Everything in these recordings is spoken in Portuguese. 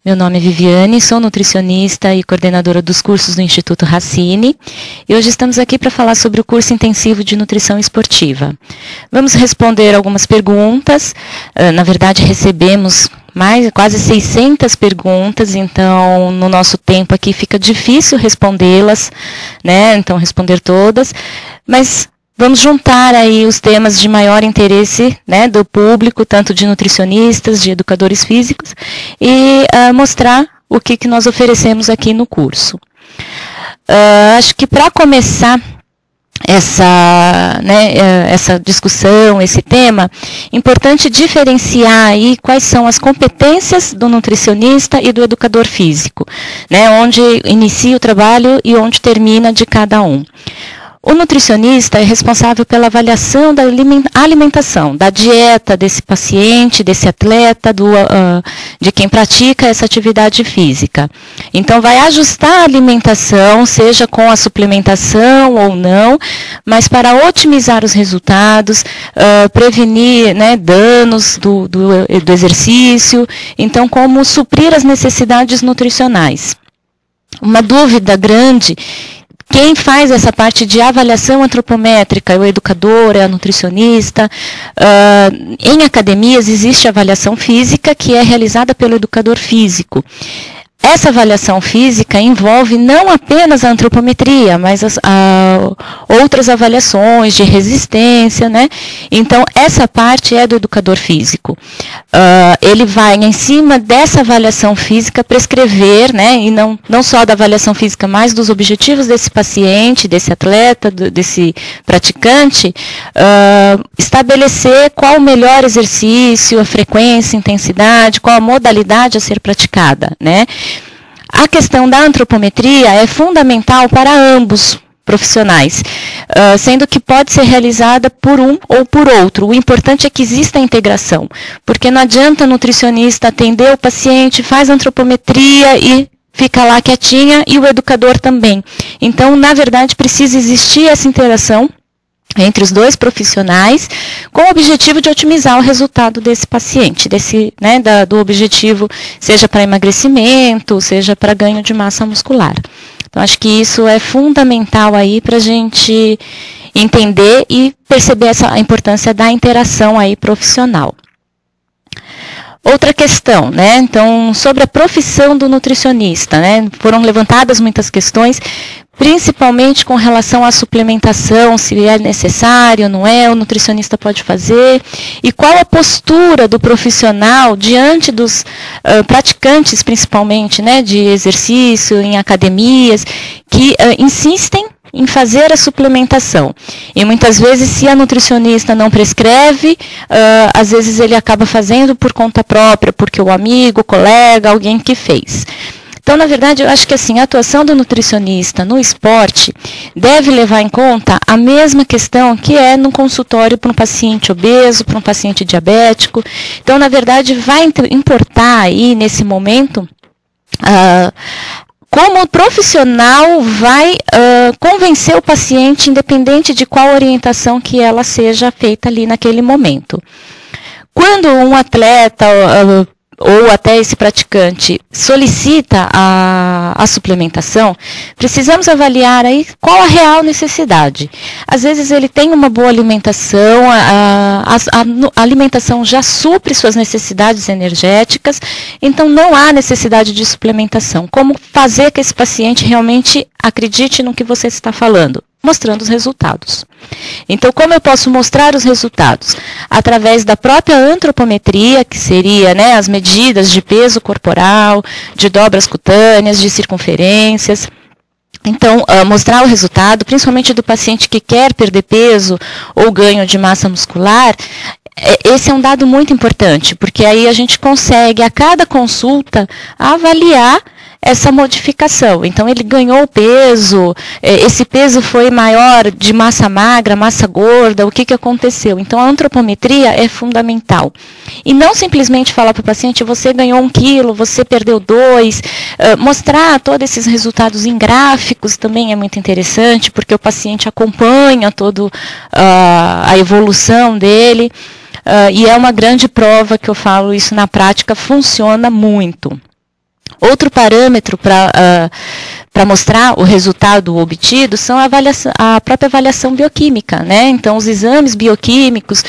Meu nome é Viviane, sou nutricionista e coordenadora dos cursos do Instituto Racine e hoje estamos aqui para falar sobre o curso intensivo de nutrição esportiva. Vamos responder algumas perguntas, na verdade recebemos quase 600 perguntas, então no nosso tempo aqui fica difícil respondê-las, né? Então responder todas, mas vamos juntar aí os temas de maior interesse, né, do público, tanto de nutricionistas, de educadores físicos, e mostrar o que nós oferecemos aqui no curso. Acho que para começar essa discussão, esse tema, importante diferenciar aí quais são as competências do nutricionista e do educador físico, né, onde inicia o trabalho e onde termina de cada um. O nutricionista é responsável pela avaliação da alimentação, da dieta desse paciente, desse atleta, de quem pratica essa atividade física. Então, vai ajustar a alimentação, seja com a suplementação ou não, mas para otimizar os resultados, prevenir, né, danos do exercício, então, como suprir as necessidades nutricionais. Uma dúvida grande. Quem faz essa parte de avaliação antropométrica é o educador, é a nutricionista. Em academias existe avaliação física que é realizada pelo educador físico. Essa avaliação física envolve não apenas a antropometria, mas outras avaliações de resistência, né? Então, essa parte é do educador físico. Ele vai, em cima dessa avaliação física, prescrever, né? E não só da avaliação física, mas dos objetivos desse paciente, desse atleta, desse praticante, estabelecer qual o melhor exercício, a frequência, a intensidade, qual a modalidade a ser praticada, né? A questão da antropometria é fundamental para ambos profissionais, sendo que pode ser realizada por um ou por outro. O importante é que exista a integração, porque não adianta o nutricionista atender o paciente, faz antropometria e fica lá quietinha, e o educador também. Então, na verdade, precisa existir essa interação entre os dois profissionais, com o objetivo de otimizar o resultado desse paciente, do objetivo, seja para emagrecimento, seja para ganho de massa muscular. Então, acho que isso é fundamental aí para a gente entender e perceber a importância da interação aí profissional. Outra questão, né? Então, sobre a profissão do nutricionista, né? Foram levantadas muitas questões, principalmente com relação à suplementação, se é necessário, não é, o nutricionista pode fazer, e qual a postura do profissional diante dos praticantes, principalmente, né, de exercício, em academias, que insistem em fazer a suplementação. E muitas vezes, se a nutricionista não prescreve, às vezes ele acaba fazendo por conta própria, porque o amigo, o colega, alguém que fez. Então, na verdade, eu acho que assim, a atuação do nutricionista no esporte deve levar em conta a mesma questão que é no consultório para um paciente obeso, para um paciente diabético. Então, na verdade, vai importar aí, nesse momento, como o profissional vai convencer o paciente, independente de qual orientação que ela seja feita ali naquele momento. Quando um atleta ou até esse praticante solicita a suplementação, precisamos avaliar aí qual a real necessidade. Às vezes ele tem uma boa alimentação, a alimentação já supre suas necessidades energéticas, então não há necessidade de suplementação. Como fazer que esse paciente realmente acredite no que você está falando? Mostrando os resultados. Então, como eu posso mostrar os resultados? Através da própria antropometria, que seria, né, as medidas de peso corporal, de dobras cutâneas, de circunferências. Então, mostrar o resultado, principalmente do paciente que quer perder peso ou ganho de massa muscular. Esse é um dado muito importante, porque aí a gente consegue, a cada consulta, avaliar essa modificação. Então, ele ganhou peso, esse peso foi maior de massa magra, massa gorda, o que aconteceu? Então, a antropometria é fundamental. E não simplesmente falar para o paciente, você ganhou 1 quilo, você perdeu 2, mostrar todos esses resultados em gráficos também é muito interessante, porque o paciente acompanha toda a evolução dele, e é uma grande prova que eu falo, isso na prática funciona muito. Outro parâmetro para mostrar o resultado obtido são a própria avaliação bioquímica, né? Então, os exames bioquímicos,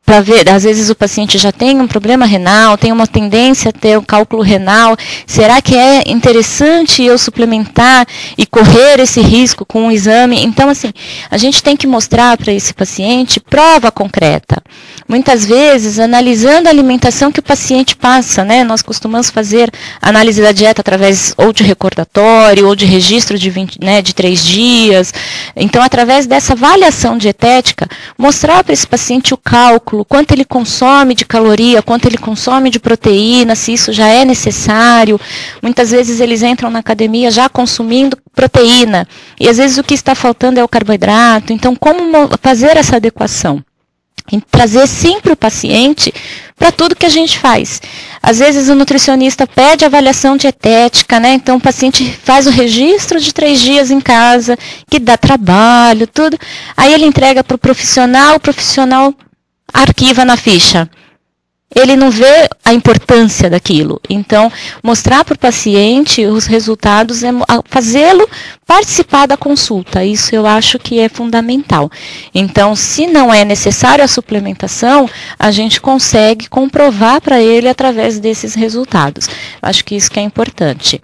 para ver, às vezes o paciente já tem um problema renal, tem uma tendência a ter um cálculo renal, será que é interessante eu suplementar e correr esse risco com um exame? Então, assim, a gente tem que mostrar para esse paciente prova concreta. Muitas vezes, analisando a alimentação que o paciente passa, né? Nós costumamos fazer análise da dieta através ou de recordatório, ou de registro de 3 dias. Então, através dessa avaliação dietética, mostrar para esse paciente o cálculo, quanto ele consome de caloria, quanto ele consome de proteína, se isso já é necessário. Muitas vezes eles entram na academia já consumindo proteína, e às vezes o que está faltando é o carboidrato. Então, como fazer essa adequação? E trazer sempre o paciente para tudo que a gente faz. Às vezes o nutricionista pede avaliação dietética, né? Então o paciente faz o registro de 3 dias em casa, que dá trabalho, tudo. Aí ele entrega para o profissional arquiva na ficha. Ele não vê a importância daquilo. Então, mostrar para o paciente os resultados é fazê-lo participar da consulta. Isso eu acho que é fundamental. Então, se não é necessário a suplementação, a gente consegue comprovar para ele através desses resultados. Acho que isso que é importante.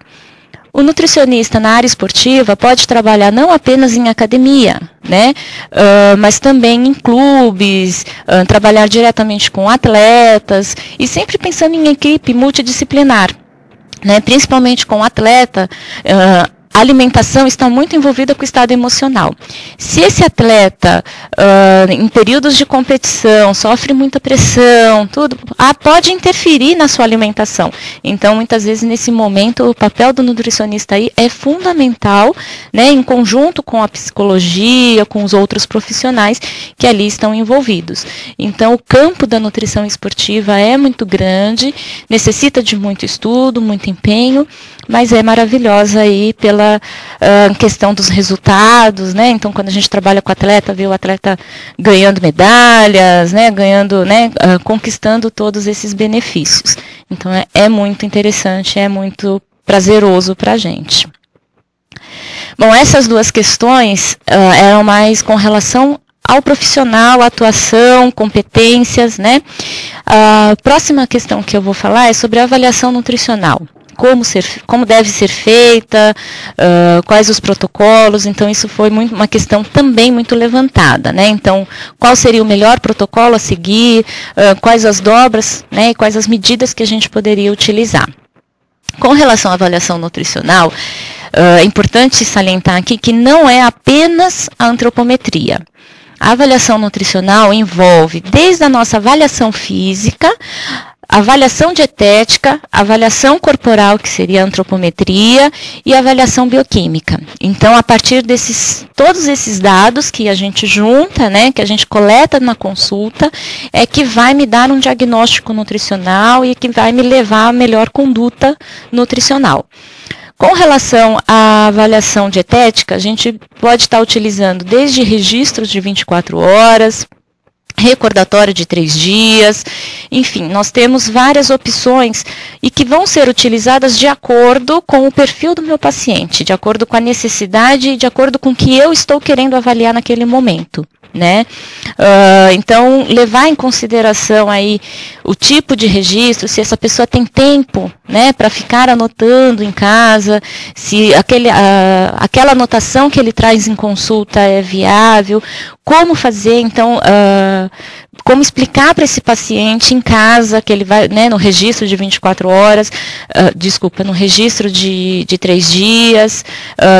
O nutricionista na área esportiva pode trabalhar não apenas em academia, né, mas também em clubes, trabalhar diretamente com atletas e sempre pensando em equipe multidisciplinar, né, principalmente com o atleta. A alimentação está muito envolvida com o estado emocional. Se esse atleta, em períodos de competição, sofre muita pressão, tudo, pode interferir na sua alimentação. Então, muitas vezes, nesse momento, o papel do nutricionista aí é fundamental, né, em conjunto com a psicologia, com os outros profissionais que ali estão envolvidos. Então, o campo da nutrição esportiva é muito grande, necessita de muito estudo, muito empenho, mas é maravilhosa aí pela questão dos resultados, né? Então, quando a gente trabalha com o atleta, vê o atleta ganhando medalhas, né? Conquistando todos esses benefícios. Então, é muito interessante, é muito prazeroso para a gente. Bom, essas duas questões eram mais com relação ao profissional, atuação, competências, né? A próxima questão que eu vou falar é sobre a avaliação nutricional. Como deve ser feita, quais os protocolos. Então, isso foi uma questão também muito levantada, né? Então, qual seria o melhor protocolo a seguir, quais as dobras, né, e quais as medidas que a gente poderia utilizar. Com relação à avaliação nutricional, é importante salientar aqui que não é apenas a antropometria. A avaliação nutricional envolve desde a nossa avaliação física, avaliação dietética, avaliação corporal, que seria a antropometria, e avaliação bioquímica. Então, a partir todos esses dados que a gente junta, né, que a gente coleta na consulta, é que vai me dar um diagnóstico nutricional e que vai me levar à melhor conduta nutricional. Com relação à avaliação dietética, a gente pode estar utilizando desde registros de 24 horas, recordatório de 3 dias, enfim, nós temos várias opções e que vão ser utilizadas de acordo com o perfil do meu paciente, de acordo com a necessidade e de acordo com o que eu estou querendo avaliar naquele momento, né? Então, levar em consideração aí o tipo de registro, se essa pessoa tem tempo, né, para ficar anotando em casa, se aquela anotação que ele traz em consulta é viável, como fazer, então, como explicar para esse paciente em casa, que ele vai, né, no registro de 24 horas, no registro de 3 dias,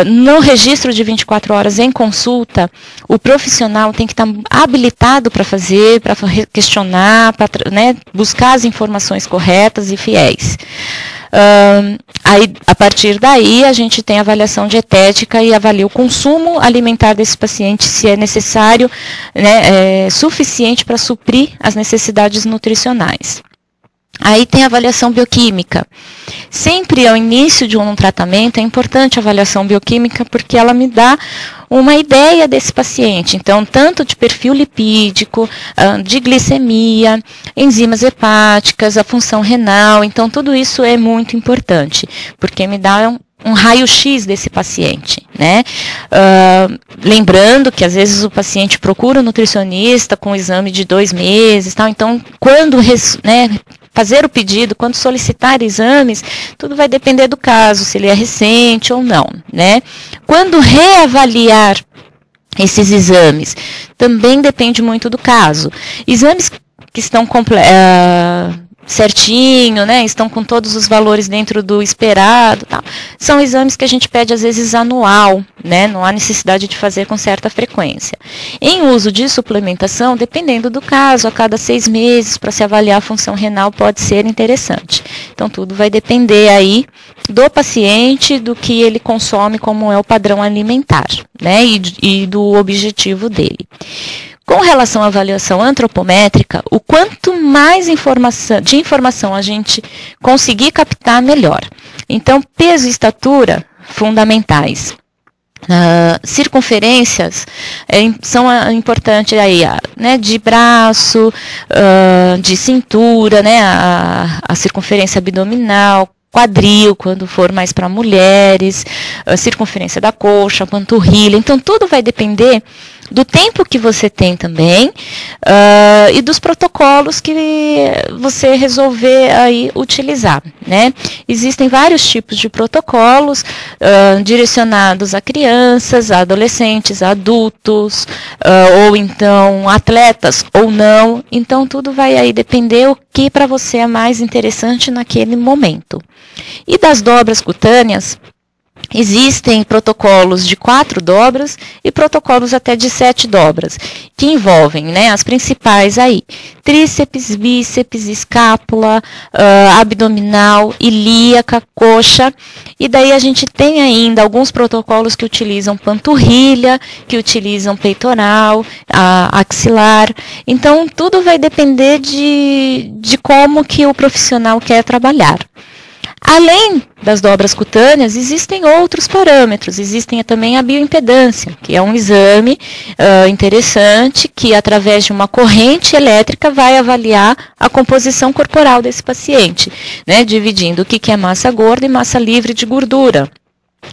no registro de 24 horas em consulta, o profissional tem que estar habilitado para fazer, para questionar, para, né, buscar as informações corretas e fiéis. Aí, a partir daí, a gente tem a avaliação dietética e avalia o consumo alimentar desse paciente, se é necessário, né, suficiente para suprir as necessidades nutricionais. Aí tem a avaliação bioquímica. Sempre ao início de um tratamento é importante a avaliação bioquímica, porque ela me dá uma ideia desse paciente. Então, tanto de perfil lipídico, de glicemia, enzimas hepáticas, a função renal. Então, tudo isso é muito importante, porque me dá um raio-x desse paciente, né? Lembrando que às vezes o paciente procura um nutricionista com um exame de 2 meses, tal. Então, quando fazer o pedido, quando solicitar exames, tudo vai depender do caso, se ele é recente ou não, né? Quando reavaliar esses exames, também depende muito do caso. Exames que estão certinho, né, estão com todos os valores dentro do esperado, tal. São exames que a gente pede às vezes anual, né, não há necessidade de fazer com certa frequência. Em uso de suplementação, dependendo do caso, a cada 6 meses, para se avaliar a função renal, pode ser interessante. Então, tudo vai depender aí do paciente, do que ele consome, como é o padrão alimentar, né, e do objetivo dele. Com relação à avaliação antropométrica, o quanto mais informação a gente conseguir captar, melhor. Então, peso e estatura, fundamentais. Circunferências são importantes aí, né, de braço, de cintura, né, a circunferência abdominal, quadril, quando for mais para mulheres, a circunferência da coxa, panturrilha. Então, tudo vai depender do tempo que você tem também e dos protocolos que você resolver aí utilizar, né? Existem vários tipos de protocolos direcionados a crianças, a adolescentes, a adultos, ou então atletas ou não. Então, tudo vai aí depender o que para você é mais interessante naquele momento. E das dobras cutâneas, existem protocolos de 4 dobras e protocolos até de 7 dobras, que envolvem, né, as principais aí: tríceps, bíceps, escápula, abdominal, ilíaca, coxa. E daí a gente tem ainda alguns protocolos que utilizam panturrilha, que utilizam peitoral, axilar. Então, tudo vai depender de como que o profissional quer trabalhar. Além das dobras cutâneas, existem outros parâmetros. Existem também a bioimpedância, que é um exame interessante, que através de uma corrente elétrica vai avaliar a composição corporal desse paciente, né, dividindo o que é massa gorda e massa livre de gordura.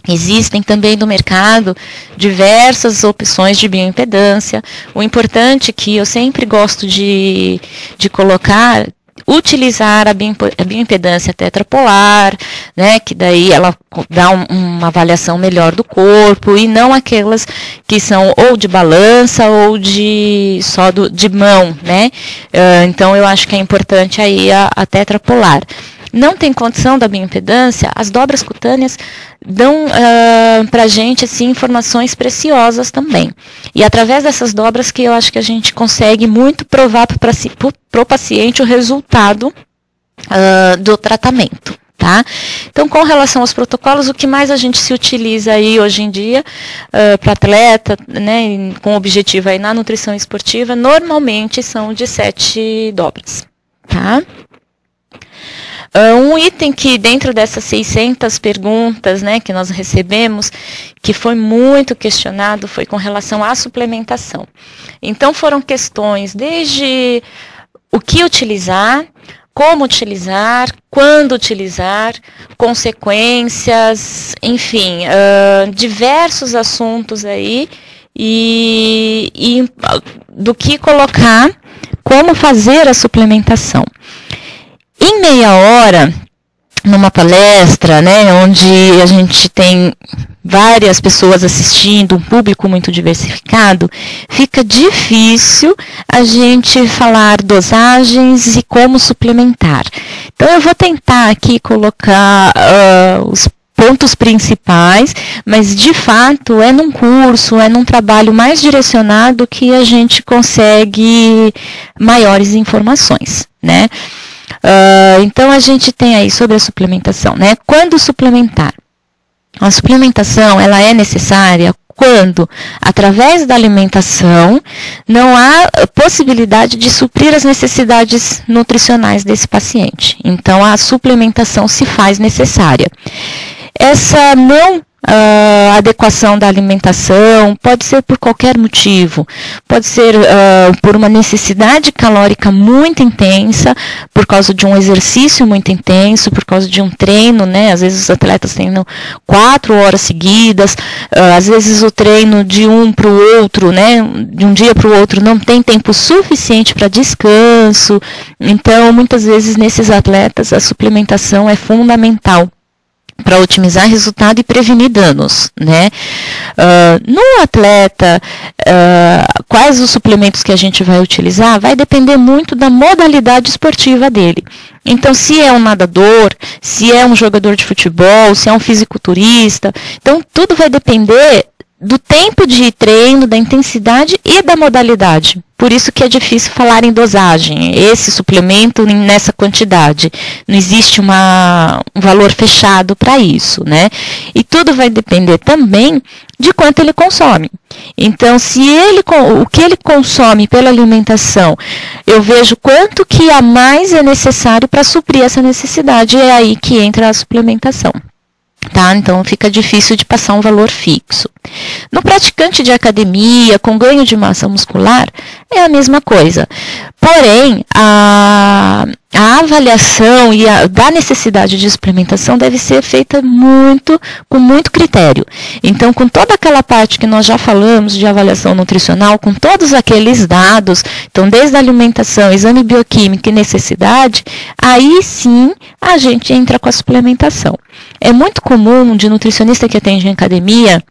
Existem também no mercado diversas opções de bioimpedância. O importante que eu sempre gosto de colocar, utilizar a bioimpedância tetrapolar, né, que daí ela dá uma avaliação melhor do corpo, e não aquelas que são ou de balança ou só de mão, né? Então, eu acho que é importante aí a tetrapolar. Não tem condição da bioimpedância, as dobras cutâneas dão para a gente assim, informações preciosas também. E através dessas dobras que eu acho que a gente consegue muito provar para o paciente o resultado do tratamento. Tá? Então, com relação aos protocolos, o que mais a gente se utiliza aí hoje em dia para atleta, né, com objetivo aí na nutrição esportiva, normalmente são de 7 dobras. Tá? Um item que dentro dessas 600 perguntas, né, que nós recebemos, que foi muito questionado, foi com relação à suplementação. Então, foram questões desde o que utilizar, como utilizar, quando utilizar, consequências, enfim, diversos assuntos aí, e do que colocar, como fazer a suplementação. Em meia hora, numa palestra, né, onde a gente tem várias pessoas assistindo, um público muito diversificado, fica difícil a gente falar dosagens e como suplementar. Então, eu vou tentar aqui colocar os pontos principais, mas de fato é num curso, é num trabalho mais direcionado que a gente consegue maiores informações, né? Então, a gente tem aí sobre a suplementação, né? Quando suplementar? A suplementação, ela é necessária quando, através da alimentação, não há possibilidade de suprir as necessidades nutricionais desse paciente. Então, a suplementação se faz necessária. Essa não adequação da alimentação pode ser por qualquer motivo, pode ser por uma necessidade calórica muito intensa, por causa de um exercício muito intenso, por causa de um treino, né? Às vezes os atletas treinam 4 horas seguidas, às vezes o treino de um para o outro, né? De um dia para o outro não tem tempo suficiente para descanso, então muitas vezes nesses atletas a suplementação é fundamental para otimizar resultado e prevenir danos, né? No atleta, quais os suplementos que a gente vai utilizar vai depender muito da modalidade esportiva dele. Então, se é um nadador, se é um jogador de futebol, se é um fisiculturista, então tudo vai depender do tempo de treino, da intensidade e da modalidade. Por isso que é difícil falar em dosagem, esse suplemento nessa quantidade. Não existe um valor fechado para isso, né? E tudo vai depender também de quanto ele consome. Então, o que ele consome pela alimentação, eu vejo quanto que a mais é necessário para suprir essa necessidade, é aí que entra a suplementação. Tá? Então fica difícil de passar um valor fixo. No praticante de academia, com ganho de massa muscular, é a mesma coisa. Porém, a avaliação da necessidade de suplementação deve ser feita com muito critério. Então, com toda aquela parte que nós já falamos de avaliação nutricional, com todos aqueles dados, então desde a alimentação, exame bioquímico e necessidade, aí sim a gente entra com a suplementação. É muito comum de nutricionista que atende em academia,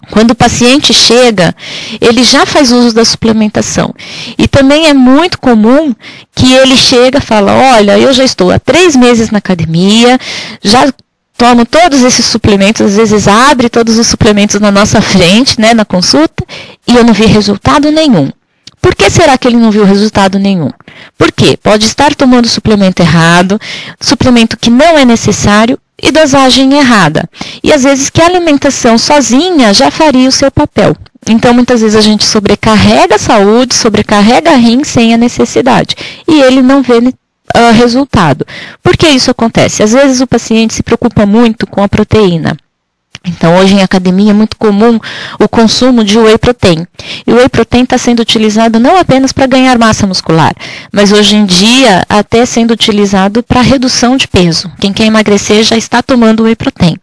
quando o paciente chega, ele já faz uso da suplementação. E também é muito comum que ele chega e fala, olha, eu já estou há 3 meses na academia, já tomo todos esses suplementos, às vezes abre todos os suplementos na nossa frente, né, na consulta, e eu não vi resultado nenhum. Por que será que ele não viu resultado nenhum? Por quê? Pode estar tomando suplemento errado, suplemento que não é necessário, e dosagem errada. E às vezes que a alimentação sozinha já faria o seu papel. Então muitas vezes a gente sobrecarrega a saúde, sobrecarrega a rim sem a necessidade. E ele não vê resultado. Por que isso acontece? Às vezes o paciente se preocupa muito com a proteína. Então, hoje em academia é muito comum o consumo de whey protein. E o whey protein está sendo utilizado não apenas para ganhar massa muscular, mas hoje em dia até sendo utilizado para redução de peso. Quem quer emagrecer já está tomando whey protein.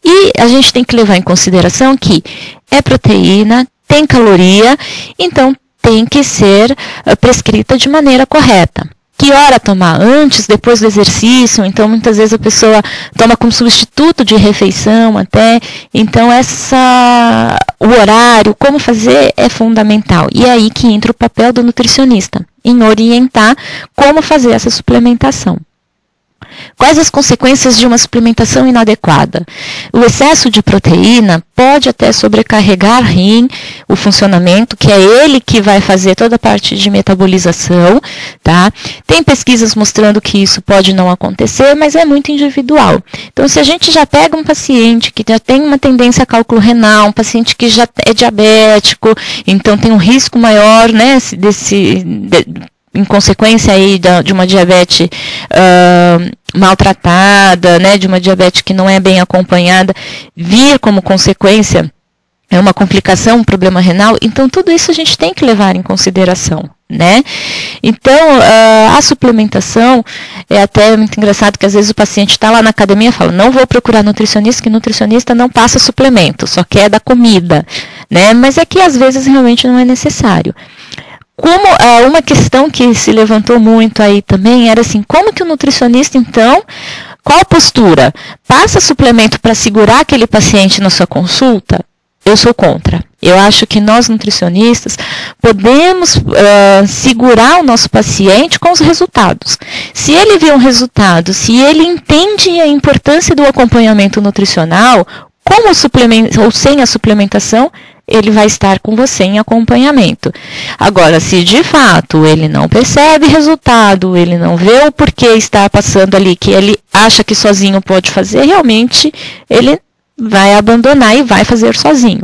E a gente tem que levar em consideração que é proteína, tem caloria, então tem que ser prescrita de maneira correta. Que hora tomar? Antes, depois do exercício? Então, muitas vezes a pessoa toma como substituto de refeição até. Então, o horário, como fazer é fundamental. E é aí que entra o papel do nutricionista, em orientar como fazer essa suplementação. Quais as consequências de uma suplementação inadequada? O excesso de proteína pode até sobrecarregar rim, o funcionamento, que é ele que vai fazer toda a parte de metabolização, tá? Tem pesquisas mostrando que isso pode não acontecer, mas é muito individual. Então, se a gente já pega um paciente que já tem uma tendência a cálculo renal, um paciente que já é diabético, então tem um risco maior, né, em consequência aí de uma diabetes maltratada, né, de uma diabetes que não é bem acompanhada, vir como consequência uma complicação, um problema renal, então tudo isso a gente tem que levar em consideração, né? Então, a suplementação é até muito engraçado que às vezes o paciente está lá na academia e fala, não vou procurar nutricionista, que nutricionista não passa suplemento, só quer da comida, né? Mas é que às vezes realmente não é necessário. Como uma questão que se levantou muito aí também era assim, como que o nutricionista, então, qual a postura? Passa suplemento para segurar aquele paciente na sua consulta? Eu sou contra. Eu acho que nós nutricionistas podemos segurar o nosso paciente com os resultados. Se ele vê um resultado, se ele entende a importância do acompanhamento nutricional, com o suplemento ou sem a suplementação, ele vai estar com você em acompanhamento. Agora, se de fato ele não percebe resultado, ele não vê o porquê está passando ali, que ele acha que sozinho pode fazer, realmente ele vai abandonar e vai fazer sozinho.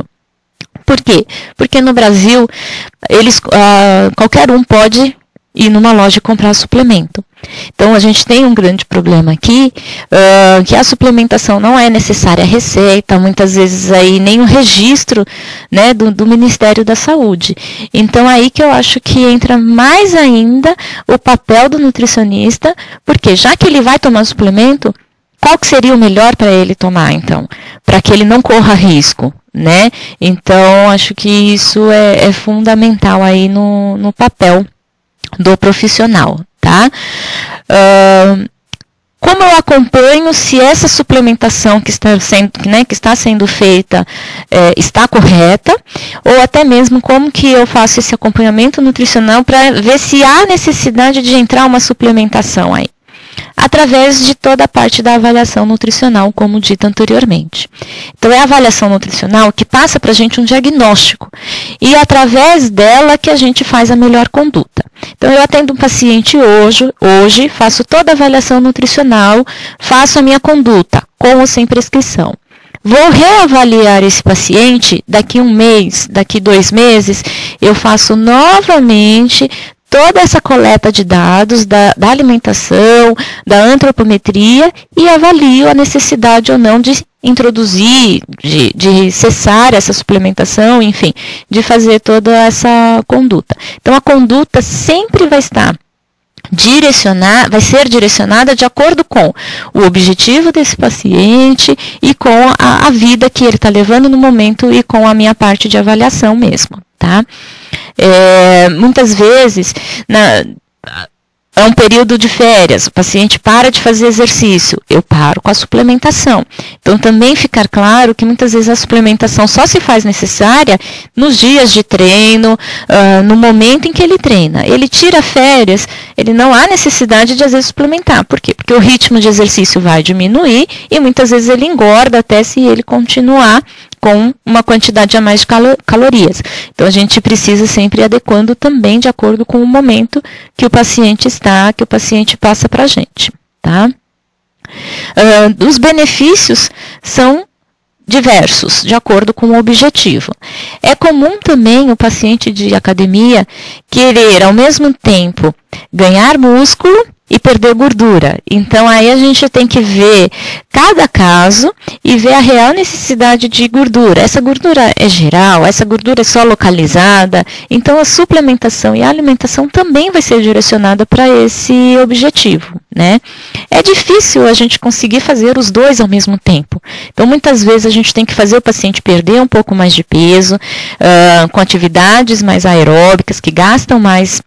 Por quê? Porque no Brasil, qualquer um pode ir numa loja e comprar suplemento. Então, a gente tem um grande problema aqui, que a suplementação não é necessária a receita, muitas vezes aí nem o registro, né, do Ministério da Saúde. Então, aí que eu acho que entra mais ainda o papel do nutricionista, porque já que ele vai tomar suplemento, qual que seria o melhor para ele tomar, então? Para que ele não corra risco, né? Então, acho que isso é fundamental aí no papel do profissional, tá? Como eu acompanho se essa suplementação que está sendo feita está correta, ou até mesmo como que eu faço esse acompanhamento nutricional para ver se há necessidade de entrar uma suplementação aí. Através de toda a parte da avaliação nutricional, como dito anteriormente. Então, é a avaliação nutricional que passa para a gente um diagnóstico, e através dela que a gente faz a melhor conduta. Então, eu atendo um paciente hoje, faço toda a avaliação nutricional, faço a minha conduta, com ou sem prescrição. Vou reavaliar esse paciente daqui 1 mês, daqui 2 meses, eu faço novamente toda essa coleta de dados da alimentação, da antropometria, e avalio a necessidade ou não de introduzir, de cessar essa suplementação, enfim, de fazer toda essa conduta. Então, a conduta sempre vai ser direcionada de acordo com o objetivo desse paciente e com a vida que ele está levando no momento e com a minha parte de avaliação mesmo, tá? Muitas vezes, é um período de férias, o paciente para de fazer exercício, eu paro com a suplementação. Então, também ficar claro que muitas vezes a suplementação só se faz necessária nos dias de treino, no momento em que ele treina. Ele tira férias, ele não há necessidade de, às vezes, suplementar. Por quê? Porque o ritmo de exercício vai diminuir e muitas vezes ele engorda até se ele continuar com uma quantidade a mais de calorias. Então, a gente precisa sempre ir adequando também de acordo com o momento que o paciente está, que o paciente passa para a gente, tá? Os benefícios são diversos, de acordo com o objetivo. É comum também o paciente de academia querer, ao mesmo tempo, ganhar músculo e perder gordura. Então, aí a gente tem que ver cada caso e ver a real necessidade de gordura. Essa gordura é geral, essa gordura é só localizada. Então, a suplementação e a alimentação também vai ser direcionada para esse objetivo, né? É difícil a gente conseguir fazer os dois ao mesmo tempo. Então, muitas vezes a gente tem que fazer o paciente perder um pouco mais de peso, com atividades mais aeróbicas, que gastam mais,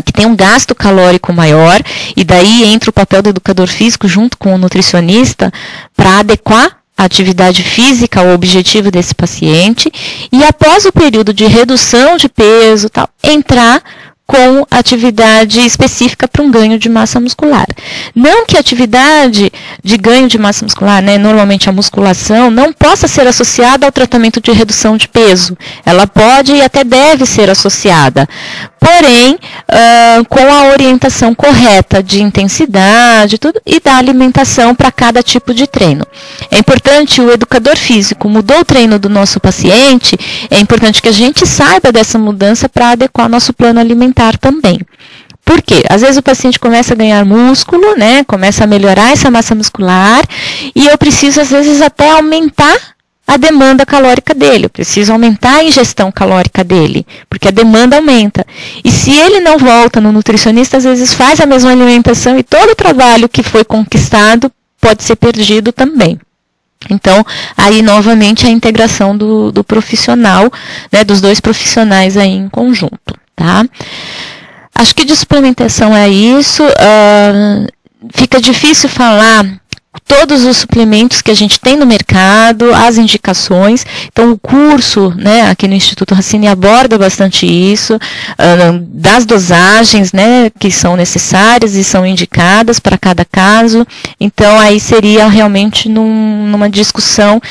que tem um gasto calórico maior, e daí entra o papel do educador físico junto com o nutricionista para adequar a atividade física ao objetivo desse paciente, e após o período de redução de peso, tal, entrar com atividade específica para um ganho de massa muscular. Não que a atividade de ganho de massa muscular, né, normalmente a musculação, não possa ser associada ao tratamento de redução de peso. Ela pode e até deve ser associada. Porém, com a orientação correta de intensidade tudo, e da alimentação para cada tipo de treino. É importante, o educador físico mudou o treino do nosso paciente, é importante que a gente saiba dessa mudança para adequar nosso plano alimentar também. Por quê? Às vezes o paciente começa a ganhar músculo, né, começa a melhorar essa massa muscular, e eu preciso, às vezes, até aumentar a demanda calórica dele, eu preciso aumentar a ingestão calórica dele, porque a demanda aumenta. E se ele não volta no nutricionista, às vezes faz a mesma alimentação e todo o trabalho que foi conquistado pode ser perdido também. Então, aí novamente a integração do profissional, né, dos dois profissionais aí em conjunto, tá? Acho que de suplementação é isso. Fica difícil falar todos os suplementos que a gente tem no mercado, as indicações. Então, o curso, né, aqui no Instituto Racine aborda bastante isso, das dosagens, né, que são necessárias e são indicadas para cada caso. Então, aí seria realmente numa discussão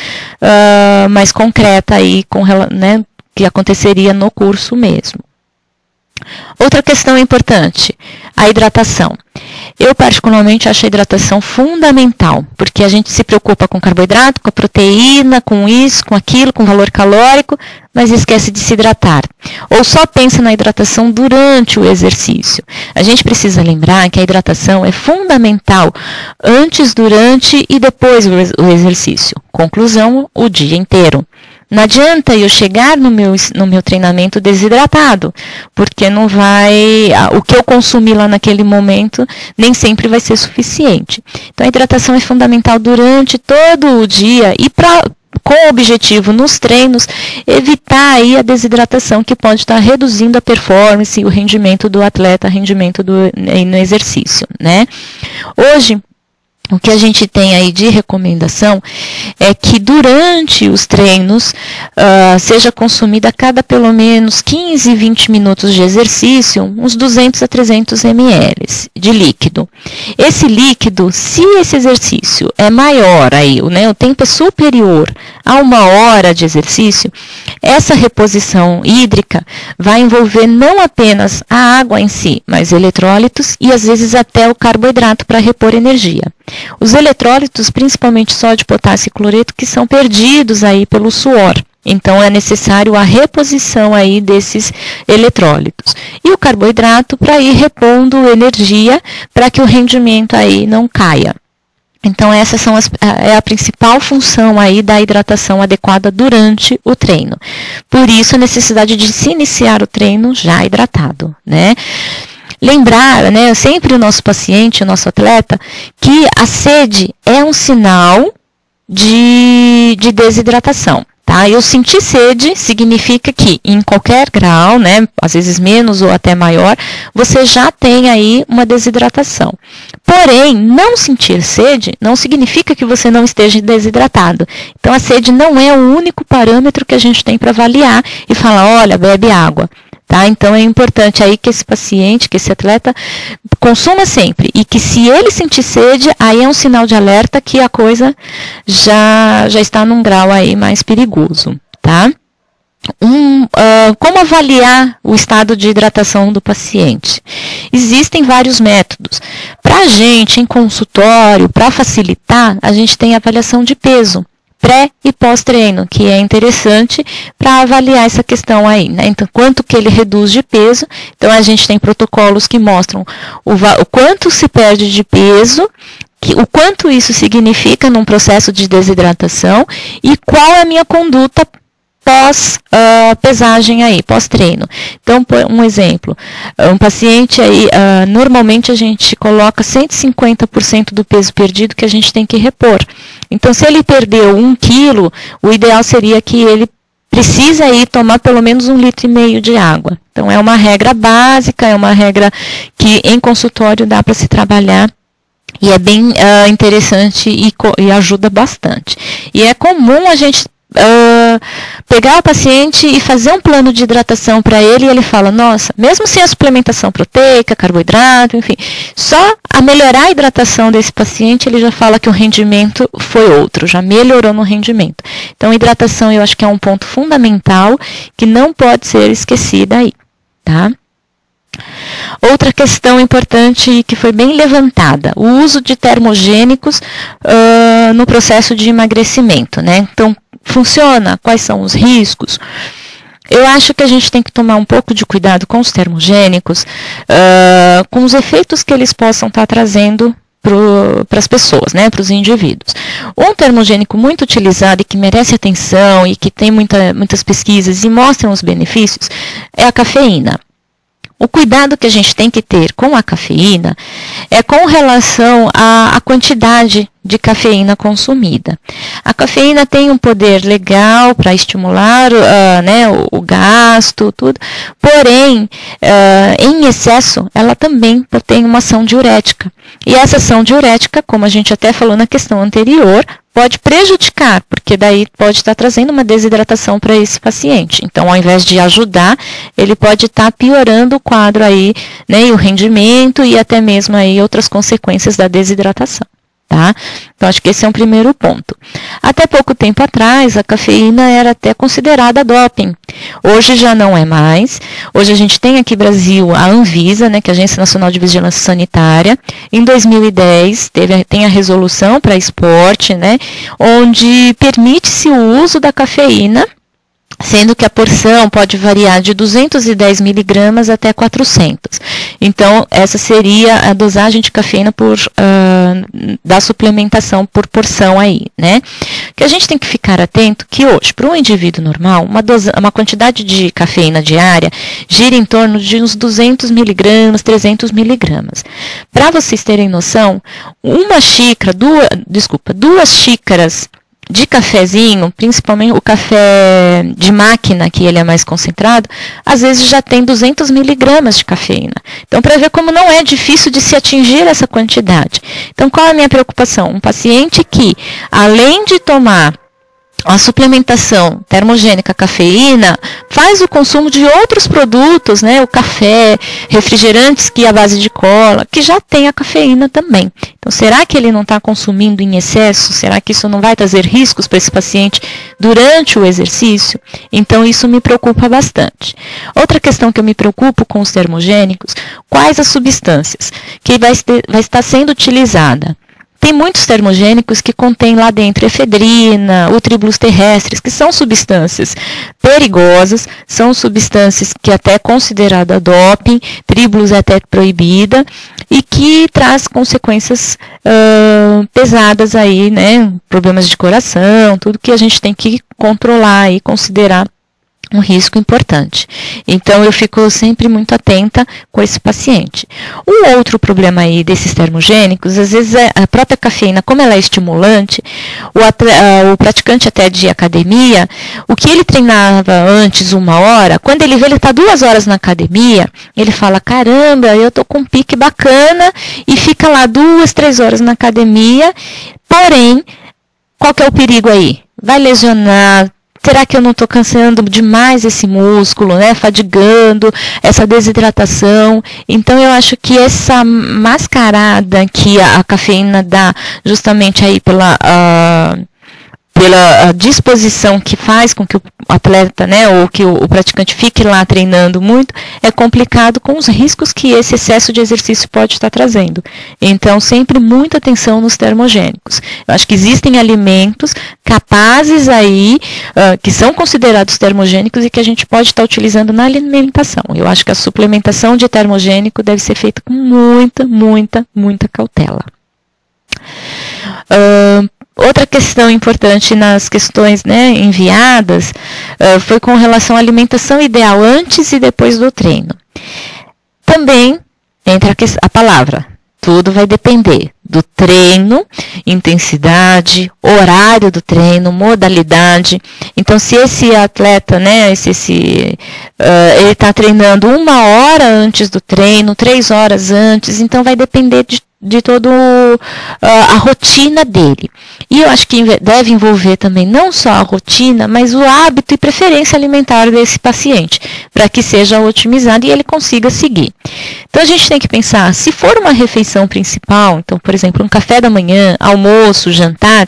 mais concreta aí, né, que aconteceria no curso mesmo. Outra questão importante, a hidratação. Eu particularmente acho a hidratação fundamental, porque a gente se preocupa com carboidrato, com a proteína, com isso, com aquilo, com valor calórico, mas esquece de se hidratar. Ou só pensa na hidratação durante o exercício. A gente precisa lembrar que a hidratação é fundamental antes, durante e depois do exercício. Conclusão, o dia inteiro. Não adianta eu chegar no meu treinamento desidratado, porque não vai, o que eu consumir lá naquele momento nem sempre vai ser suficiente. Então a hidratação é fundamental durante todo o dia e com o objetivo nos treinos evitar aí a desidratação que pode estar reduzindo a performance e o rendimento do atleta, rendimento no exercício, né? Hoje, o que a gente tem aí de recomendação é que durante os treinos seja consumida a cada pelo menos 15, 20 minutos de exercício, uns 200 a 300 ml de líquido. Esse líquido, se esse exercício é maior, aí, né, o tempo é superior a 1 hora de exercício, essa reposição hídrica vai envolver não apenas a água em si, mas eletrólitos e às vezes até o carboidrato para repor energia. Os eletrólitos, principalmente sódio, potássio e cloreto, que são perdidos aí pelo suor. Então, é necessário a reposição aí desses eletrólitos. E o carboidrato para ir repondo energia para que o rendimento aí não caia. Então, essas são é a principal função aí da hidratação adequada durante o treino. Por isso, a necessidade de se iniciar o treino já hidratado, né? Lembrar, né, sempre o nosso paciente, o nosso atleta, que a sede é um sinal de desidratação. Tá? Eu sentir sede significa que em qualquer grau, né, às vezes menos ou até maior, você já tem aí uma desidratação. Porém, não sentir sede não significa que você não esteja desidratado. Então, a sede não é o único parâmetro que a gente tem para avaliar e falar, olha, bebe água. Tá? Então, é importante aí que esse paciente, que esse atleta, consuma sempre. E que se ele sentir sede, aí é um sinal de alerta que a coisa já está num grau aí mais perigoso. Tá? Como avaliar o estado de hidratação do paciente? Existem vários métodos. Para a gente, em consultório, para facilitar, a gente tem a avaliação de peso. Pré e pós-treino, que é interessante para avaliar essa questão aí, né? Então, quanto que ele reduz de peso. Então, a gente tem protocolos que mostram o quanto se perde de peso, o quanto isso significa num processo de desidratação e qual é a minha conduta pós-pesagem aí, pós-treino. Então, um exemplo, um paciente aí, normalmente a gente coloca 150% do peso perdido que a gente tem que repor. Então, se ele perdeu 1 quilo, o ideal seria que ele precisa aí tomar pelo menos 1,5 litro de água. Então, é uma regra básica, é uma regra que em consultório dá para se trabalhar. E é bem interessante e ajuda bastante. E é comum a gente pegar o paciente e fazer um plano de hidratação para ele e ele fala, nossa, mesmo sem a suplementação proteica, carboidrato, enfim, só a melhorar a hidratação desse paciente, ele já fala que o rendimento foi outro, já melhorou no rendimento. Então, a hidratação eu acho que é um ponto fundamental que não pode ser esquecida aí, tá? Outra questão importante que foi bem levantada, o uso de termogênicos no processo de emagrecimento, né? Então, funciona? Quais são os riscos? Eu acho que a gente tem que tomar um pouco de cuidado com os termogênicos, com os efeitos que eles possam estar trazendo para as pessoas, né, para os indivíduos. Um termogênico muito utilizado e que merece atenção e que tem muitas pesquisas e mostram os benefícios é a cafeína. O cuidado que a gente tem que ter com a cafeína é com relação à quantidade de cafeína consumida. A cafeína tem um poder legal para estimular né, o gasto, tudo, porém, em excesso, ela também tem uma ação diurética. E essa ação diurética, como a gente até falou na questão anterior, pode prejudicar, porque daí pode estar trazendo uma desidratação para esse paciente. Então, ao invés de ajudar, ele pode estar piorando o quadro aí, né, e o rendimento e até mesmo aí outras consequências da desidratação. Tá? Então, acho que esse é um primeiro ponto. Até pouco tempo atrás, a cafeína era até considerada doping. Hoje já não é mais. Hoje a gente tem aqui no Brasil a Anvisa, né, que é a Agência Nacional de Vigilância Sanitária. Em 2010, tem a resolução para esporte, né, onde permite-se o uso da cafeína, sendo que a porção pode variar de 210 miligramas até 400. Então, essa seria a dosagem de cafeína da suplementação por porção aí, né? Que a gente tem que ficar atento que hoje, para um indivíduo normal, uma quantidade de cafeína diária gira em torno de uns 200 miligramas, 300 miligramas. Para vocês terem noção, duas xícaras de cafezinho, principalmente o café de máquina, que ele é mais concentrado, às vezes já tem 200 miligramas de cafeína. Então, para ver como não é difícil de se atingir essa quantidade. Então, qual é a minha preocupação? Um paciente que, além de tomar a suplementação termogênica cafeína, faz o consumo de outros produtos, né, o café, refrigerantes que à base de cola, que já tem a cafeína também. Então, será que ele não está consumindo em excesso? Será que isso não vai trazer riscos para esse paciente durante o exercício? Então, isso me preocupa bastante. Outra questão que eu me preocupo com os termogênicos, quais as substâncias que vai estar sendo utilizada? Tem muitos termogênicos que contêm lá dentro efedrina, tribulus terrestres, que são substâncias perigosas, são substâncias que até é considerada doping, tribulus é até proibida, e que traz consequências pesadas aí, né, problemas de coração, tudo que a gente tem que controlar e considerar um risco importante. Então, eu fico sempre muito atenta com esse paciente. Um outro problema aí desses termogênicos, às vezes a própria cafeína, como ela é estimulante, o praticante até de academia, o que ele treinava antes 1 hora, quando ele vê ele está 2 horas na academia, ele fala, caramba, eu estou com um pique bacana, e fica lá 2, 3 horas na academia, porém, qual que é o perigo aí? Vai lesionar. Será que eu não estou cansando demais esse músculo, né? Fadigando, essa desidratação? Então, eu acho que essa mascarada que a cafeína dá justamente aí pela disposição que faz com que o atleta, né, ou que o praticante fique lá treinando muito, é complicado com os riscos que esse excesso de exercício pode estar trazendo. Então, sempre muita atenção nos termogênicos. Eu acho que existem alimentos capazes aí, que são considerados termogênicos e que a gente pode estar utilizando na alimentação. Eu acho que a suplementação de termogênico deve ser feita com muita, muita, muita cautela. Outra questão importante nas questões, né, enviadas foi com relação à alimentação ideal antes e depois do treino. Também entra a palavra. Tudo vai depender do treino, intensidade, horário do treino, modalidade. Então, se esse atleta, né, ele está treinando 1 hora antes do treino, 3 horas antes, então vai depender de toda a rotina dele. E eu acho que deve envolver também não só a rotina, mas o hábito e preferência alimentar desse paciente, para que seja otimizado e ele consiga seguir. Então, a gente tem que pensar, se for uma refeição principal, então, por exemplo, um café da manhã, almoço, jantar,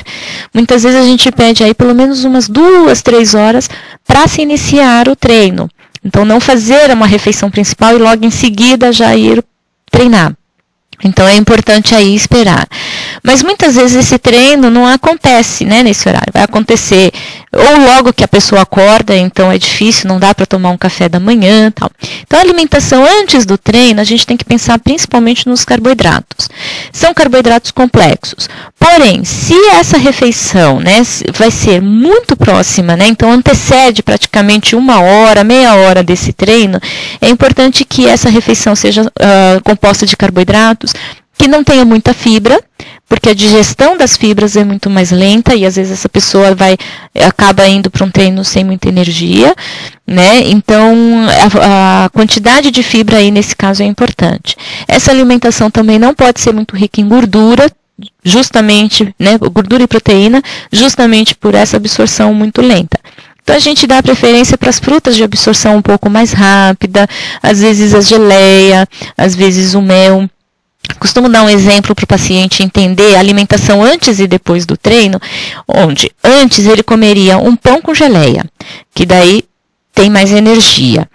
muitas vezes a gente pede aí pelo menos umas 2, 3 horas para se iniciar o treino. Então, não fazer uma refeição principal e logo em seguida já ir treinar. Então, é importante aí esperar. Mas muitas vezes esse treino não acontece, né, nesse horário. Vai acontecer ou logo que a pessoa acorda, então é difícil, não dá para tomar um café da manhã, tal. Então, a alimentação antes do treino, a gente tem que pensar principalmente nos carboidratos. São carboidratos complexos. Porém, se essa refeição, né, vai ser muito próxima, né, então antecede praticamente 1 hora, meia hora desse treino, é importante que essa refeição seja composta de carboidratos, que não tenha muita fibra, porque a digestão das fibras é muito mais lenta e às vezes essa pessoa acaba indo para um treino sem muita energia, né? Então, a quantidade de fibra aí nesse caso é importante. Essa alimentação também não pode ser muito rica em gordura, justamente, né, gordura e proteína, justamente por essa absorção muito lenta. Então, a gente dá preferência para as frutas de absorção um pouco mais rápida, às vezes a geleia, às vezes o mel. Costumo dar um exemplo para o paciente entender a alimentação antes e depois do treino, onde antes ele comeria um pão com geleia, que daí tem mais energia.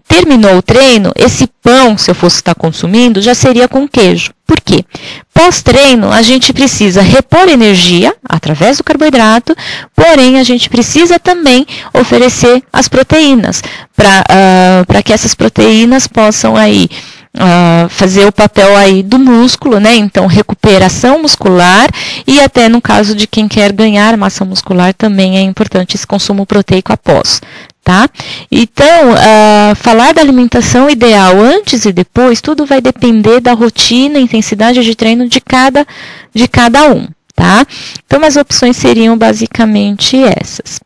Terminou o treino, esse pão, se eu fosse estar consumindo, já seria com queijo. Por quê? Pós-treino, a gente precisa repor energia através do carboidrato, porém a gente precisa também oferecer as proteínas, para que essas proteínas possam aí fazer o papel aí do músculo, né? Então, recuperação muscular e até no caso de quem quer ganhar massa muscular também é importante esse consumo proteico após, tá? Então, falar da alimentação ideal antes e depois, tudo vai depender da rotina e intensidade de treino de cada um, tá? Então, as opções seriam basicamente essas.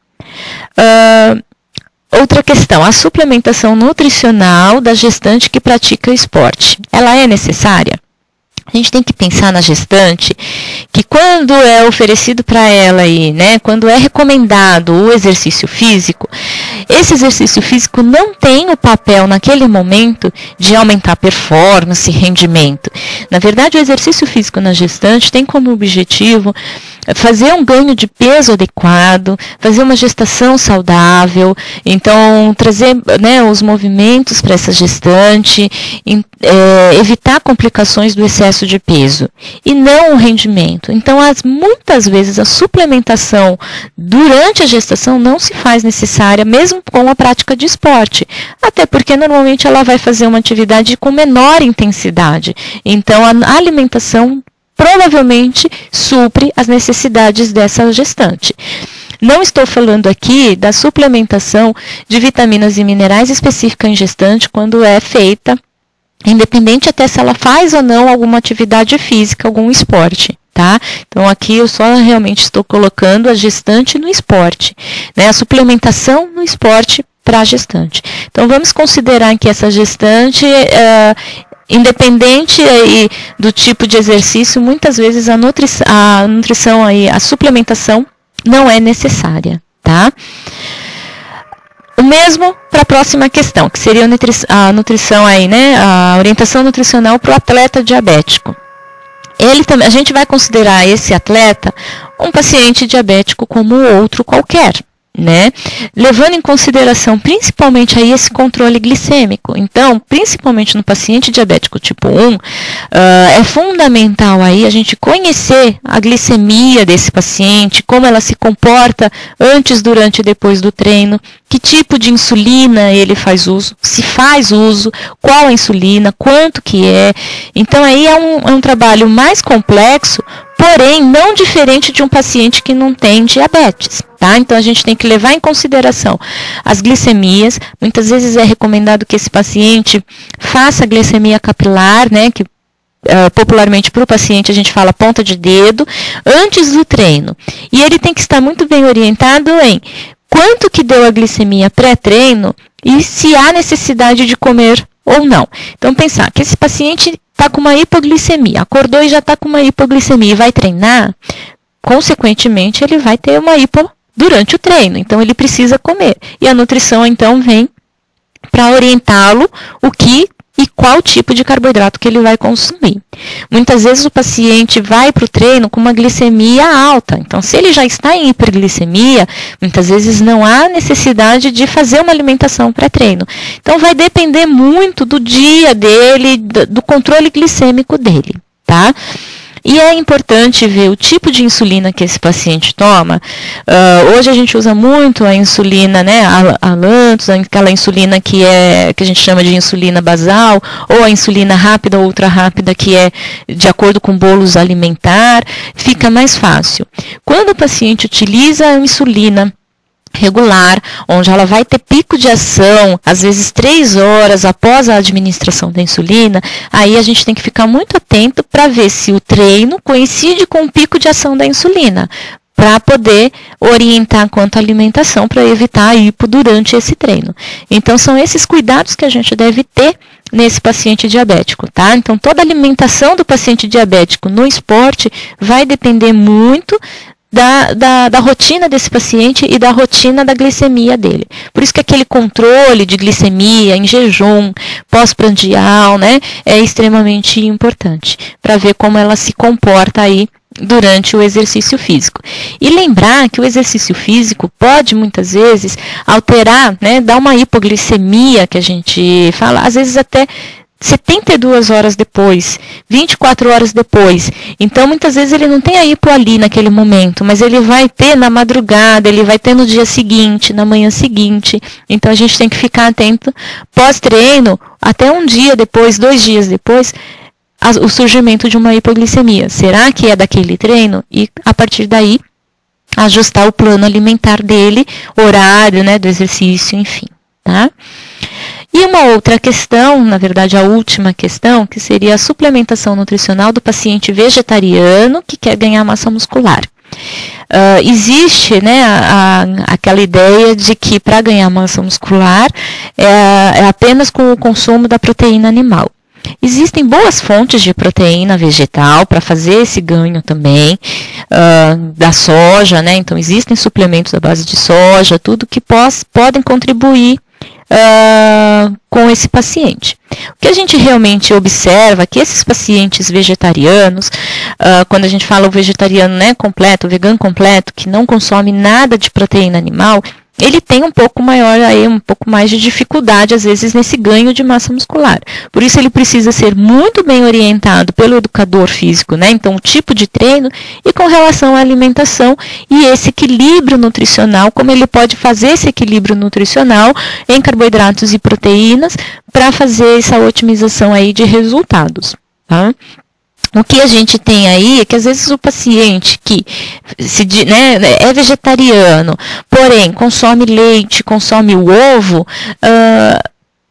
Outra questão, a suplementação nutricional da gestante que pratica esporte. Ela é necessária? A gente tem que pensar na gestante que quando é oferecido para ela aí, né, quando é recomendado o exercício físico, esse exercício físico não tem o papel naquele momento de aumentar performance e rendimento. Na verdade, o exercício físico na gestante tem como objetivo fazer um ganho de peso adequado, fazer uma gestação saudável, então trazer, né, os movimentos para essa gestante, evitar complicações do excesso de peso e não o rendimento. Então, muitas vezes a suplementação durante a gestação não se faz necessária, mesmo com a prática de esporte, até porque normalmente ela vai fazer uma atividade com menor intensidade. Então, a alimentação provavelmente supre as necessidades dessa gestante. Não estou falando aqui da suplementação de vitaminas e minerais específica em gestante quando é feita, independente até se ela faz ou não alguma atividade física, algum esporte, tá? Então aqui eu só realmente estou colocando a gestante no esporte, né? A suplementação no esporte para a gestante. Então vamos considerar que essa gestante independente aí do tipo de exercício, muitas vezes a nutrição aí, a suplementação não é necessária, tá? O mesmo para a próxima questão, que seria a nutrição aí, né? A orientação nutricional para o atleta diabético. A gente vai considerar esse atleta um paciente diabético como outro qualquer, né? Levando em consideração principalmente aí esse controle glicêmico. Então, principalmente no paciente diabético tipo 1, é fundamental aí a gente conhecer a glicemia desse paciente, como ela se comporta antes, durante e depois do treino, que tipo de insulina ele faz uso, se faz uso, qual a insulina, quanto que é. Então aí é um trabalho mais complexo, porém não diferente de um paciente que não tem diabetes, tá? Então a gente tem que levar em consideração as glicemias. Muitas vezes é recomendado que esse paciente faça a glicemia capilar, né, que popularmente para o paciente a gente fala ponta de dedo, antes do treino. E ele tem que estar muito bem orientado em quanto que deu a glicemia pré-treino e se há necessidade de comer ou não. Então pensar que esse paciente está com uma hipoglicemia, acordou e já está com uma hipoglicemia e vai treinar, consequentemente ele vai ter uma hipo durante o treino, então ele precisa comer. E a nutrição então vem para orientá-lo o que e qual tipo de carboidrato que ele vai consumir. Muitas vezes o paciente vai para o treino com uma glicemia alta, então se ele já está em hiperglicemia, muitas vezes não há necessidade de fazer uma alimentação pré-treino. Então vai depender muito do dia dele, do controle glicêmico dele, tá? E é importante ver o tipo de insulina que esse paciente toma. Hoje a gente usa muito a insulina, né, a Lantus, aquela insulina que a gente chama de insulina basal, ou a insulina rápida ou ultra rápida, que é de acordo com bolos alimentar, fica mais fácil. Quando o paciente utiliza a insulina regular, onde ela vai ter pico de ação, às vezes 3 horas após a administração da insulina, aí a gente tem que ficar muito atento para ver se o treino coincide com o pico de ação da insulina, para poder orientar quanto à alimentação, para evitar a hipo durante esse treino. Então, são esses cuidados que a gente deve ter nesse paciente diabético, tá? Então, toda a alimentação do paciente diabético no esporte vai depender muito da rotina desse paciente e da rotina da glicemia dele. Por isso que aquele controle de glicemia em jejum, pós-prandial, né, é extremamente importante para ver como ela se comporta aí durante o exercício físico. E lembrar que o exercício físico pode muitas vezes alterar, né, dar uma hipoglicemia que a gente fala, às vezes até 72 horas depois, 24 horas depois. Então, muitas vezes ele não tem a hipo ali naquele momento, mas ele vai ter na madrugada, ele vai ter no dia seguinte, na manhã seguinte. Então, a gente tem que ficar atento pós-treino, até um dia depois, 2 dias depois, o surgimento de uma hipoglicemia. Será que é daquele treino? E, a partir daí, ajustar o plano alimentar dele, horário, né, do exercício, enfim, tá? E uma outra questão, na verdade a última questão, que seria a suplementação nutricional do paciente vegetariano que quer ganhar massa muscular. Existe, né, aquela ideia de que para ganhar massa muscular é apenas com o consumo da proteína animal. Existem boas fontes de proteína vegetal para fazer esse ganho também, da soja, né? Então existem suplementos à base de soja, tudo que podem contribuir com esse paciente. O que a gente realmente observa é que esses pacientes vegetarianos, quando a gente fala o vegetariano, né, completo, o vegano completo, que não consome nada de proteína animal, ele tem um pouco mais de dificuldade, às vezes, nesse ganho de massa muscular. Por isso, ele precisa ser muito bem orientado pelo educador físico, né? Então, o tipo de treino e com relação à alimentação e esse equilíbrio nutricional, como ele pode fazer esse equilíbrio nutricional em carboidratos e proteínas para fazer essa otimização aí de resultados, tá? O que a gente tem aí é que às vezes o paciente que é vegetariano, porém consome leite, consome o ovo,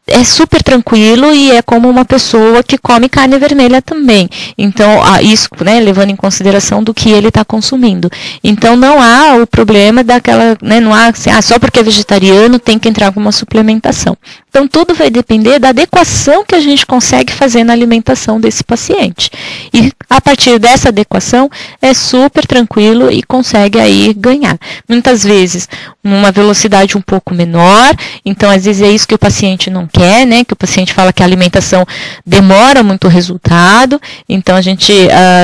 é super tranquilo e é como uma pessoa que come carne vermelha também. Então, isso, né, levando em consideração do que ele está consumindo. Então, não há o problema daquela, né, não há assim, só porque é vegetariano tem que entrar com uma suplementação. Então, tudo vai depender da adequação que a gente consegue fazer na alimentação desse paciente. E, a partir dessa adequação, é super tranquilo e consegue aí ganhar. Muitas vezes, numa velocidade um pouco menor, então, às vezes é isso que o paciente não quer, né? Que o paciente fala que a alimentação demora muito o resultado, então a gente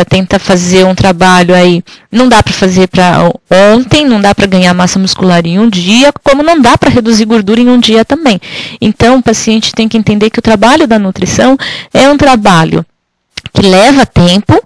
tenta fazer um trabalho aí, não dá para fazer para ontem, não dá para ganhar massa muscular em um dia, como não dá para reduzir gordura em um dia também. Então o paciente tem que entender que o trabalho da nutrição é um trabalho que leva tempo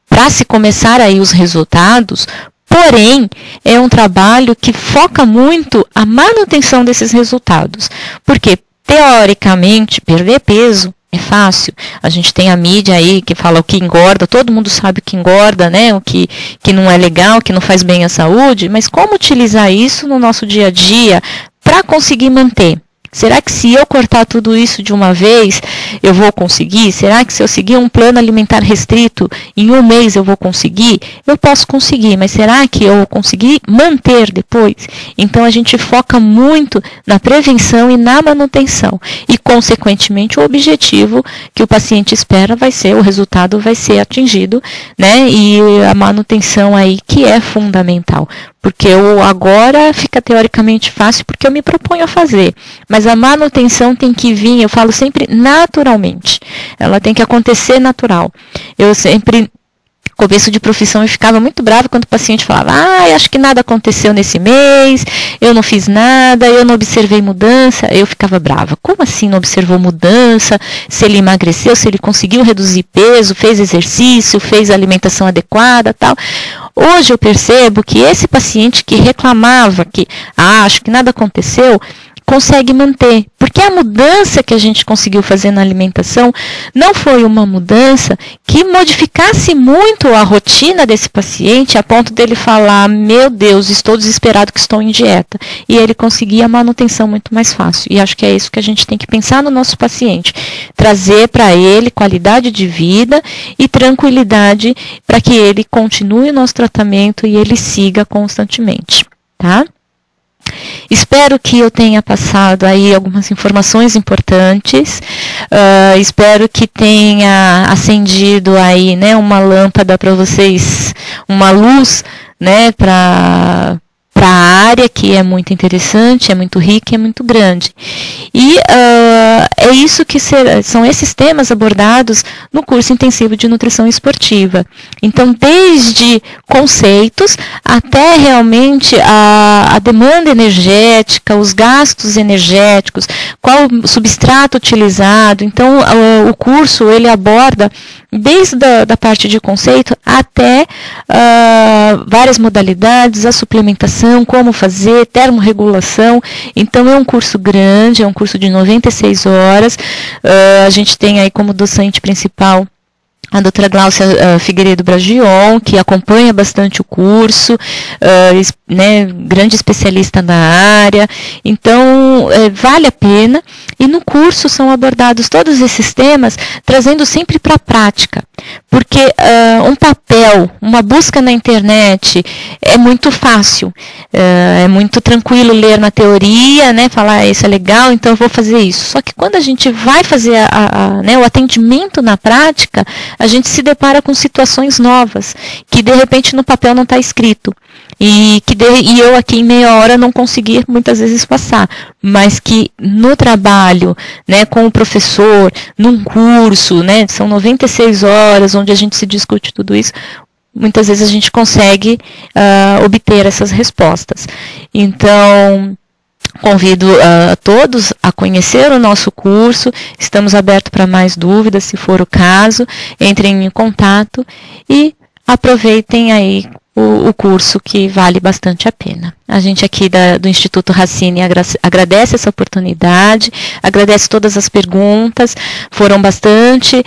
para se começar aí os resultados. Porém, é um trabalho que foca muito a manutenção desses resultados. Porque, teoricamente, perder peso é fácil. A gente tem a mídia aí que fala o que engorda, todo mundo sabe o que engorda, né? O que não é legal, que não faz bem à saúde. Mas como utilizar isso no nosso dia a dia para conseguir manter? Será que se eu cortar tudo isso de uma vez, eu vou conseguir? Será que se eu seguir um plano alimentar restrito, em um mês eu vou conseguir? Eu posso conseguir, mas será que eu vou conseguir manter depois? Então, a gente foca muito na prevenção e na manutenção. E, consequentemente, o objetivo que o paciente espera o resultado vai ser atingido, né? E a manutenção aí que é fundamental. Porque agora fica teoricamente fácil porque eu me proponho a fazer. Mas a manutenção tem que vir, eu falo sempre, naturalmente. Ela tem que acontecer natural. Eu sempre, começo de profissão, eu ficava muito brava quando o paciente falava, acho que nada aconteceu nesse mês, eu não fiz nada, eu não observei mudança. Eu ficava brava. Como assim não observou mudança? Se ele emagreceu, se ele conseguiu reduzir peso, fez exercício, fez alimentação adequada, tal. Hoje eu percebo que esse paciente que reclamava que, acho que nada aconteceu, consegue manter. Porque a mudança que a gente conseguiu fazer na alimentação não foi uma mudança que modificasse muito a rotina desse paciente a ponto dele falar, meu Deus, estou desesperado que estou em dieta. E ele conseguia a manutenção muito mais fácil. E acho que é isso que a gente tem que pensar no nosso paciente. Trazer para ele qualidade de vida e tranquilidade para que ele continue o nosso tratamento e ele siga constantemente. Tá? Espero que eu tenha passado aí algumas informações importantes, espero que tenha acendido aí, né, uma lâmpada para vocês, uma luz, né, para a área, que é muito interessante, é muito rica, é muito grande. E é isso que são esses temas abordados no curso intensivo de nutrição esportiva. Então, desde conceitos até realmente a demanda energética, os gastos energéticos, qual o substrato utilizado. Então, o curso ele aborda desde da parte de conceito até várias modalidades, a suplementação, como fazer, termorregulação. Então é um curso grande, é um curso de 96 horas. A gente tem aí como docente principal a doutora Gláucia Figueiredo Bragion, que acompanha bastante o curso, né, grande especialista na área. Então, vale a pena. E no curso são abordados todos esses temas, trazendo sempre para a prática. Porque um papel, uma busca na internet é muito fácil, é muito tranquilo ler na teoria, né, falar isso é legal, então eu vou fazer isso. Só que quando a gente vai fazer né, o atendimento na prática, a gente se depara com situações novas, que de repente no papel não está escrito. E eu aqui em meia hora não consegui muitas vezes passar, mas que no trabalho, né, com o professor, num curso, né, são 96 horas onde a gente se discute tudo isso, muitas vezes a gente consegue obter essas respostas. Então, convido a todos a conhecer o nosso curso, estamos abertos para mais dúvidas, se for o caso, entrem em contato e aproveitem aí o curso, que vale bastante a pena. A gente aqui do Instituto Racine agradece essa oportunidade, agradece todas as perguntas, foram bastante,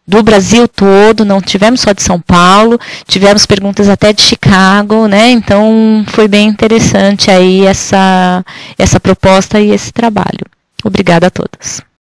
do Brasil todo, não tivemos só de São Paulo, tivemos perguntas até de Chicago, né? Então foi bem interessante aí essa proposta e esse trabalho. Obrigada a todos.